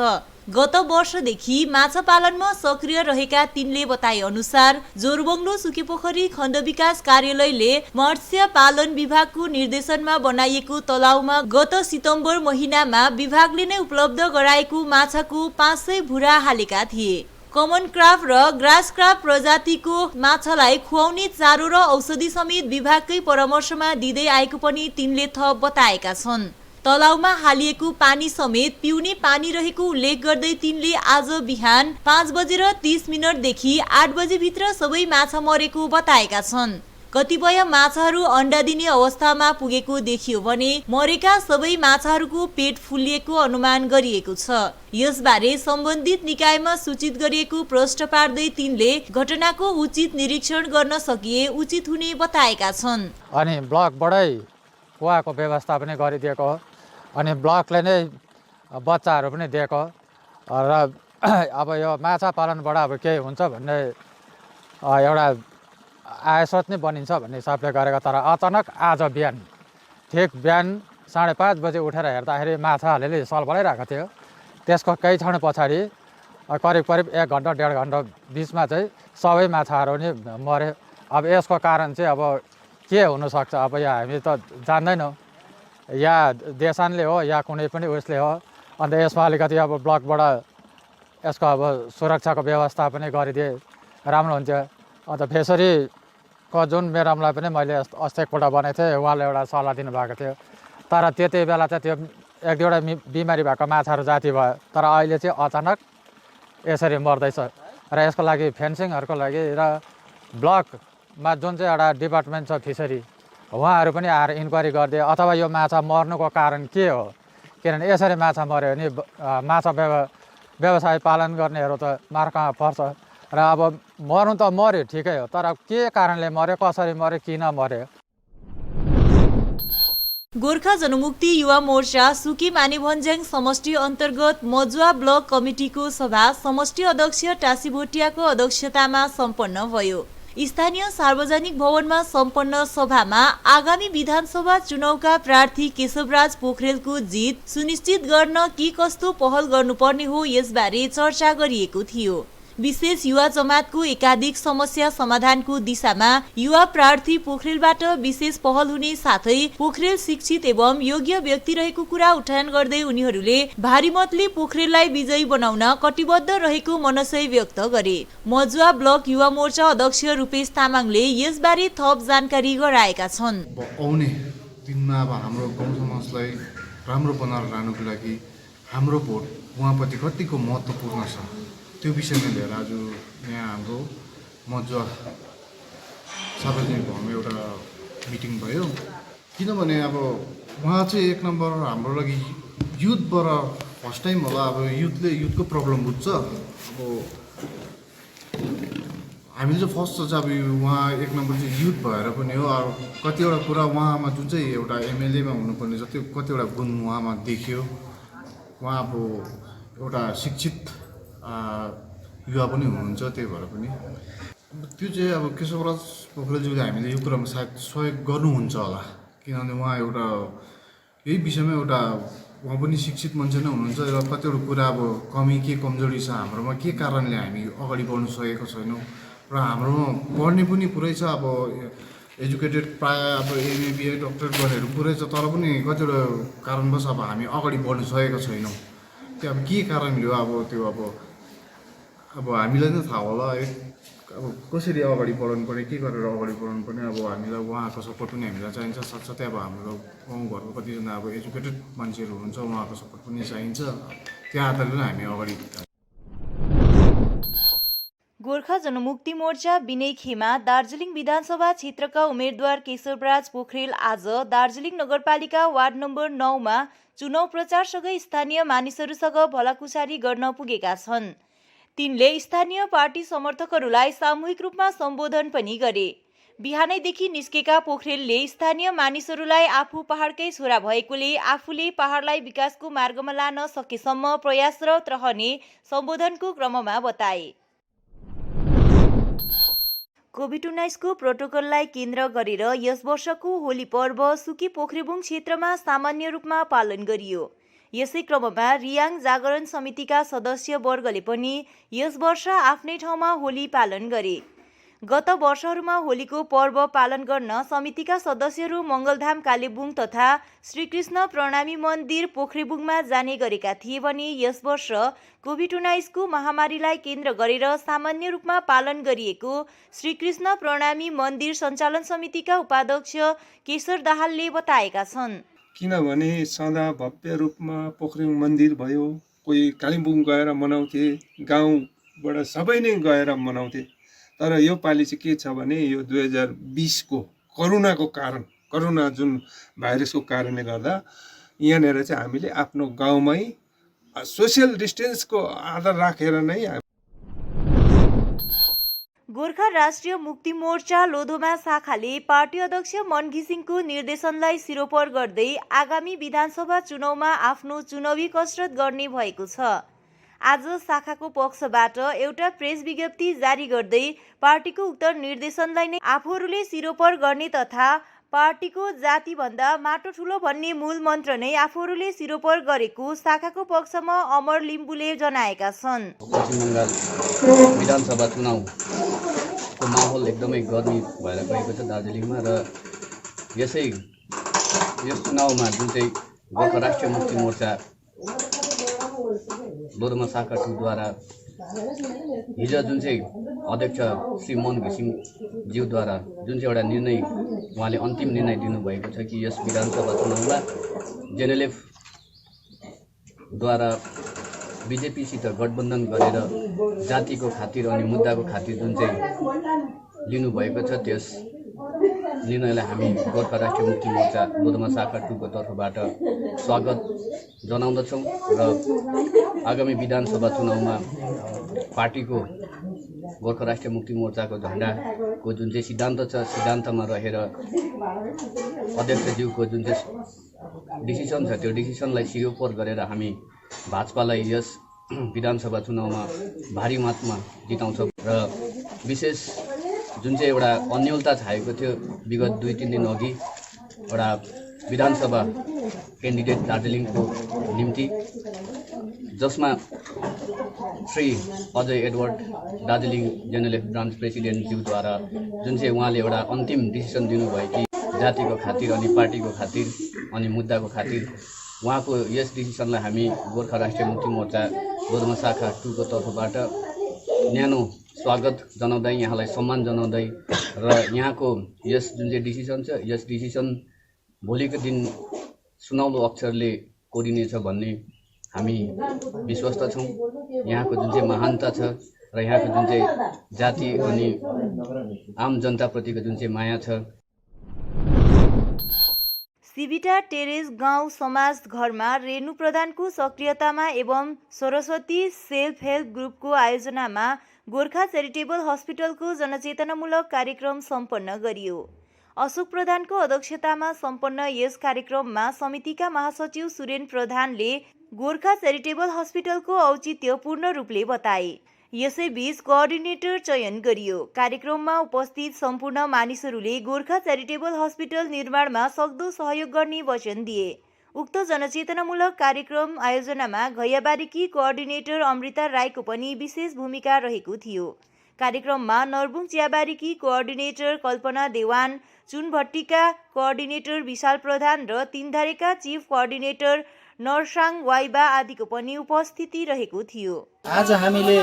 गत वर्षदेखि माछा पालनमा सक्रिय रहेका तिनले बताए अनुसार जोरबङ्लो सुकेपोखरी खण्ड विकास कार्यालयले मत्स्य पालन विभागको निर्देशनमा बनाइएको तलाउमा गत सितम्बर महिनामा विभागले नै उपलब्ध गराएको माछाको 500 भुरा हालेका थिए। कमन क्राफ्ट र ग्रास क्राफ्ट प्रजातिको माछालाई खुवाउने चारो र औषधि समेत विभागकै परामर्शमा दिँदै आएको पनि तिनले थप बताएका छन्। तलाउमा हालिएको पानी समेत पिउने पानी रहेको उल्लेख गर्दै तिनले आज बिहान 5:30 देखि 8 बजे भित्र सबै माछा मरेको बताएका छन्। कतिपय माछाहरू अण्डा दिने अवस्थामा पुगेको देखियो भने मरेका सबै माछाहरूको पेट फुलिएको अनुमान गरिएको छ। यसबारे सम्बन्धित निकायमा सूचित गरिएको प्रश्न पार्दै तिनले घटनाको उचित निरीक्षण गर्न सकिए उचित हुने बताएका छन्। अनि ब्लकबाटै कुवाको व्यवस्था पनि गरिदिएको अनि ब्लकले नै बच्चाहरू पनि दिएको र अब यो माछा पालनबाट अब के हुन्छ भन्ने एउटा आयस्रोत नै बनिन्छ भन्ने हिसाबले गरेको, तर अचानक आज बिहान ठिक बिहान 5:30 बजे उठेर हेर्दाखेरि माछा अलिअलि सलबलाइरहेको थियो। त्यसको केही क्षण पछाडि करिब 1 घन्टा 1.5 घन्टा बिचमा चाहिँ सबै माछाहरू नि मरे। अब यसको कारण चाहिँ अब के हुनसक्छ अब यहाँ हामी त जान्दैनौँ, या देशानले हो या कुनै पनि उसले हो। अन्त यसमा अलिकति अब ब्लकबाट यसको अब सुरक्षाको व्यवस्था पनि गरिदिए राम्रो हुन्थ्यो। अन्त फेसरीको जुन मेडमलाई पनि मैले अस्ति एकपल्ट भनेको थिएँ, उहाँले एउटा सल्लाह दिनुभएको थियो, तर त्यति बेला चाहिँ त्यो 1-2वटा बिमारी भएको माछाहरू जाति भयो, तर अहिले चाहिँ अचानक यसरी मर्दैछ। र यसको लागि फेन्सिङहरूको लागि र ब्लकमा जुन चाहिँ एउटा डिपार्टमेन्ट छ फिसरी, उहाँहरू पनि आएर इन्क्वायरी गरिदिए अथवा यो माछा मर्नुको कारण के हो, किनभने यसरी माछा मऱ्यो भने माछा व्यवसाय पालन गर्नेहरू त मार्कामा पर्छ। र अब मर्नु त मऱ्यो ठिकै हो, तर के कारणले मऱ्यो, कसरी मऱ्यो, किन मऱ्यो। गोर्खा जनमुक्ति युवा मोर्चा सुकी मानेभन्ज्याङ समष्टि अन्तर्गत मजुवा ब्लक कमिटीको सभा समष्टि अध्यक्ष टासी भोटियाको अध्यक्षतामा सम्पन्न भयो। स्थानीय सार्वजनिक भवनमा सम्पन्न सभामा आगामी विधानसभा चुनावका प्रार्थी केशवराज पोखरेलको जित सुनिश्चित गर्न के कस्तो पहल गर्नुपर्ने हो यसबारे चर्चा गरिएको थियो। विशेष युवा जमातको एकाधिक समस्या समाधानको दिशामा युवा प्रार्थी पोखरेलबाट विशेष पहल हुने साथै पोखरेल शिक्षित एवं योग्य व्यक्ति रहेको कुरा उठान गर्दै उनीहरूले भारी मतले पोखरेललाई विजयी बनाउन कटिबद्ध रहेको मनसै व्यक्त गरे। मजुवा ब्लक युवा मोर्चा अध्यक्ष रूपेश तामाङले यसबारे थप जानकारी गराएका छन्। आउने दिनमा अब हाम्रो गाउँ समाजलाई राम्रो बनाएर लानुको लागि हाम्रो भोट उहाँप्रति कतिको महत्त्वपूर्ण छ त्यो विषयमा लिएर आज यहाँ हाम्रो मजुवा सार्वजनिक भवनमा एउटा मिटिङ भयो। किनभने अब उहाँ चाहिँ एक नम्बर हाम्रो लागि युथबाट फर्स्ट टाइम होला। अब युथको प्रब्लम बुझ्छ। अब हामीले चाहिँ फर्स्ट चाहिँ अब उहाँ एक नम्बर चाहिँ युथ भएर पनि हो। अब कतिवटा कुरा उहाँमा जुन चाहिँ एउटा एमएलएमा हुनुपर्ने जति कतिवटा गुण उहाँमा देखियो। उहाँ अब एउटा शिक्षित युवा पनि हुनुहुन्छ। त्यही भएर पनि त्यो चाहिँ अब केशवराज पोखरेलज्यूले हामीले यो कुरामा सायद सहयोग गर्नुहुन्छ होला। किनभने उहाँ एउटा यही विषयमा एउटा उहाँ पनि शिक्षित मान्छे नै हुनुहुन्छ र कतिवटा कुरा अब कमी के कमजोरी छ हाम्रोमा के कारणले हामी अगाडि बढ्न सकेको छैनौँ र हाम्रोमा पढ्ने पनि पुरै छ। अब एजुकेटेड प्रायः अब एमए बिए डक्टरेट गर्नेहरू पुरै छ तर पनि कतिवटा कारणवश अब हामी अगाडि बढ्न सकेको छैनौँ। त्यो अब के कारणले हो अब त्यो अब हामीलाई नै थाहा होला है। अब कसरी अगाडि बढाउनु पर्ने के गरेर अगाडि बढाउनु पर्ने अब हामीलाई उहाँको सपोर्ट पनि हामीलाई चाहिन्छ। साथसाथै अब हाम्रो गाउँघरको कतिजना अब एजुकेटेड मान्छेहरू हुनुहुन्छ उहाँको सपोर्ट पनि चाहिन्छ। त्यो आधारमा हामी अगाडि गोर्खा जनमुक्ति मोर्चा विनय खेमा दार्जिलिङ विधानसभा क्षेत्रका उम्मेद्वार केशवराज पोखरेल आज दार्जिलिङ नगरपालिका वार्ड नम्बर 9 मा चुनाव प्रचारसँगै स्थानीय मानिसहरूसँग भलाकुसारी गर्न पुगेका छन्। तिनले स्थानीय पार्टी समर्थकहरूलाई सामूहिक रूपमा सम्बोधन पनि गरे। बिहानैदेखि निस्केका पोखरेलले स्थानीय मानिसहरूलाई आफू पहाडकै छोरा भएकोले आफूले पहाडलाई विकासको मार्गमा लान सकेसम्म प्रयासरत रहने सम्बोधनको क्रममा बताए। कोभिड-19 को प्रोटोकललाई केन्द्र गरेर यस वर्षको होली पर्व सुकी पोखरेबुङ क्षेत्रमा सामान्य रूपमा पालन गरियो। यसै क्रममा रियाङ जागरण समितिका सदस्य वर्गले पनि यस वर्ष आफ्नै ठाउँमा होली पालन गरे। गत वर्षहरूमा होलीको पर्व पालन गर्न समितिका सदस्यहरू मङ्गलधाम कालेबुङ तथा श्रीकृष्ण प्रणामी मन्दिर पोखरेबुङमा जाने गरेका थिए भने यस वर्ष कोभिड-19 को महामारीलाई केन्द्र गरेर सामान्य रूपमा पालन गरिएको श्रीकृष्ण प्रणामी मन्दिर सञ्चालन समितिका उपाध्यक्ष केशर दाहालले बताएका छन्। किनभने सदा भव्य रूपमा पोखरेबुङ मन्दिर भयो, कोही कालिम्पोङ गएर मनाउँथे, गाउँबाट सबै नै गएर मनाउँथे। तर यो पालि चाहिँ के छ भने यो 2020 को करोनाको कारण करोना जुन भाइरसको कारणले गर्दा यहाँनिर चाहिँ हामीले आफ्नो गाउँमै सोसियल डिस्टेन्सको आधार राखेर नै गोर्खा राष्ट्रिय मुक्ति मोर्चा लोधोमा शाखाले पार्टी अध्यक्ष मन घिसिङको निर्देशनलाई सिरोपर गर्दै आगामी विधानसभा चुनावमा आफ्नो चुनावी कसरत गर्ने भएको छ। आज शाखाको पक्षबाट एउटा प्रेस विज्ञप्ति जारी गर्दै पार्टीको उक्त निर्देशनलाई नै आफूहरूले सिरोपर गर्ने तथा पार्टीको जातिभन्दा माटो ठुलो भन्ने मूल मन्त्र नै आफूहरूले सिरोपर गरेको शाखाको पक्षमा अमर लिम्बुले जनाएका छन्। पश्चिम बङ्गाल विधानसभा चुनावको माहौल एकदमै गर्मी भएर गएको छ दार्जिलिङमा र यस चुनावमा जुन चाहिँ गोर्खा राष्ट्रिय मुक्ति मोर्चा लोधोमा शाखा 2 द्वारा हिजो जुन चाहिँ अध्यक्ष श्री मन घिसिङज्यूद्वारा जुन चाहिँ एउटा निर्णय उहाँले अन्तिम निर्णय दिनुभएको छ कि यस विधानसभा चुनावमा जेएनएलएफ द्वारा बीजेपीसित गठबन्धन गरेर जातिको खातिर अनि मुद्दाको खातिर जुन चाहिँ लिनुभएको छ त्यस निर्णयलाई हामी गोर्खा राष्ट्रिय मुक्ति मोर्चा लोधोमा शाखा 2 को तर्फबाट स्वागत जनाउँदछौँ र आगामी विधानसभा चुनावमा पार्टीको गोर्खा राष्ट्रिय मुक्ति मोर्चाको झण्डाको जुन चाहिँ सिद्धान्त छ सिद्धान्तमा रहेर अध्यक्षज्यूको जुन चाहिँ डिसिसन छ त्यो डिसिसनलाई सिरोपर गरेर हामी भाजपालाई यस विधानसभा चुनावमा भारी मतमा जिताउँछौँ र विशेष जुन चाहिँ एउटा अन्योलता छाएको थियो विगत 2-3 दिन अघि एउटा विधानसभा क्यान्डिडेट दार्जिलिङको निम्ति जसमा श्री अजय एडवर्ड दार्जिलिङ जेएनएलएफ ब्रान्च प्रेसिडेन्टज्यूद्वारा जुन चाहिँ उहाँले एउटा अन्तिम डिसिसन दिनुभयो कि जातिको खातिर अनि पार्टीको खातिर अनि मुद्दाको खातिर उहाँको यस डिसिसनलाई हामी गोर्खा राष्ट्रिय मुक्ति मोर्चा गोदमा शाखा 2 को तर्फबाट न्यानो स्वागत जनाउँदै यहाँलाई सम्मान जनाउँदै र यहाँको यस जुन चाहिँ डिसिसन छ यस डिसिसन भोलिको दिन सुनौलो अक्षरले कोरिनेछ भन्ने हामी विश्वस्त छौँ। यहाँको जुन चाहिँ महानता छ र यहाँको जुन चाहिँ जाति अनि आम जनताप्रतिको जुन चाहिँ माया छ। सिबिटा टेरेस गाउँ समाज घरमा रेणु प्रधानको सक्रियतामा एवं सरस्वती सेल्फ हेल्प ग्रुपको आयोजनामा गोर्खा चैरिटेबल हस्पिटलको जनचेतनामूलक कार्यक्रम सम्पन्न गरियो। अशोक प्रधानको अध्यक्षतामा सम्पन्न यस कार्यक्रममा समितिका महासचिव सुरेन प्रधानले गोर्खा चैरिटेबल हस्पिटलको औचित्य पूर्ण रूपले बताए। यसैबीच कोअर्डिनेटर चयन गरियो। कार्यक्रममा उपस्थित सम्पूर्ण मानिसहरूले गोर्खा चैरिटेबल हस्पिटल निर्माणमा सक्दो सहयोग गर्ने वचन दिए। उक्त जनचेतनामूलक कार्यक्रम आयोजनामा घैयाबारीकी कोअर्डिनेटर अमृता राईको पनि विशेष भूमिका रहेको थियो। कार्यक्रममा नरबुङ चियाबारीकी कोअर्डिनेटर कल्पना देवान, चुनभट्टीका कोअर्डिनेटर विशाल प्रधान र तीनधारेका चीफ कोअर्डिनेटर नरसाङ वाइबा आदिको पनि उपस्थिति रहेको थियो। आज हामीले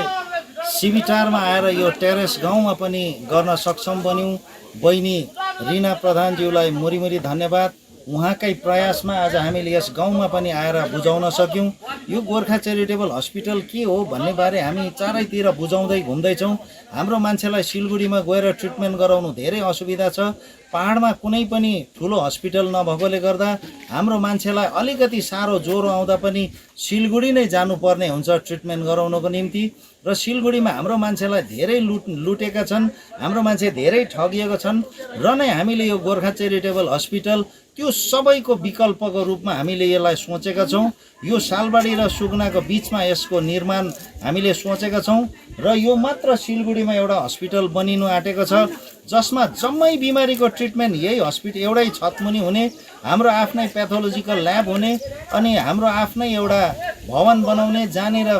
सिबिटारमा आएर यो टेरेस गाउँमा पनि गर्न सक्षम बन्यौँ। बहिनी रिना प्रधानज्यूलाई मुरीमुरी धन्यवाद। उहाँकै प्रयासमा आज हामीले यस गाउँमा पनि आएर बुझाउन सक्यौँ। यो गोर्खा चैरिटेबल हस्पिटल के हो भन्ने बारे हामी चारैतिर बुझाउँदै घुम्दैछौँ। हाम्रो मान्छेलाई सिलगढीमा गएर ट्रिटमेन्ट गराउनु धेरै असुविधा छ। पहाडमा कुनै पनि ठुलो हस्पिटल नभएकोले गर्दा हाम्रो मान्छेलाई अलिकति साह्रो ज्वरो आउँदा पनि सिलगढी नै जानुपर्ने हुन्छ ट्रिटमेन्ट गराउनको निम्ति। र सिलगढीमा हाम्रो मान्छेलाई धेरै लुटेका छन्, हाम्रो मान्छे धेरै ठगिएका छन् र नै हामीले यो गोर्खा चैरिटेबल हस्पिटल त्यो सबैको विकल्पको रूपमा हामीले यसलाई सोचेका छौँ। यो सालबाडी र सुकुनाको बिचमा यसको निर्माण हामीले सोचेका छौँ र यो मात्र सिलगढीमा एउटा हस्पिटल बनिनु आँटेको छ जसमा जम्मै बिमारीको ट्रिटमेन्ट यही हस्पिटल एउटै छतमुनि हुने, हाम्रो आफ्नै प्याथोलोजिकल ल्याब हुने अनि हाम्रो आफ्नै एउटा भवन बनाउने जहाँनिर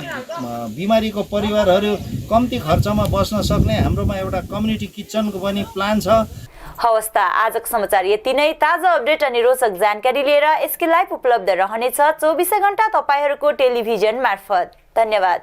बिमारीको परिवारहरू कम्ती खर्चमा बस्न सक्ने हाम्रोमा एउटा कम्युनिटी किचनको पनि प्लान छ। हवस् त आजको समाचार यति नै। ताजा अपडेट अनि रोचक जानकारी लिएर एसके लाइभ उपलब्ध रहनेछ 24 घण्टा तपाईहरूको टेलिभिजन मार्फत। धन्यवाद।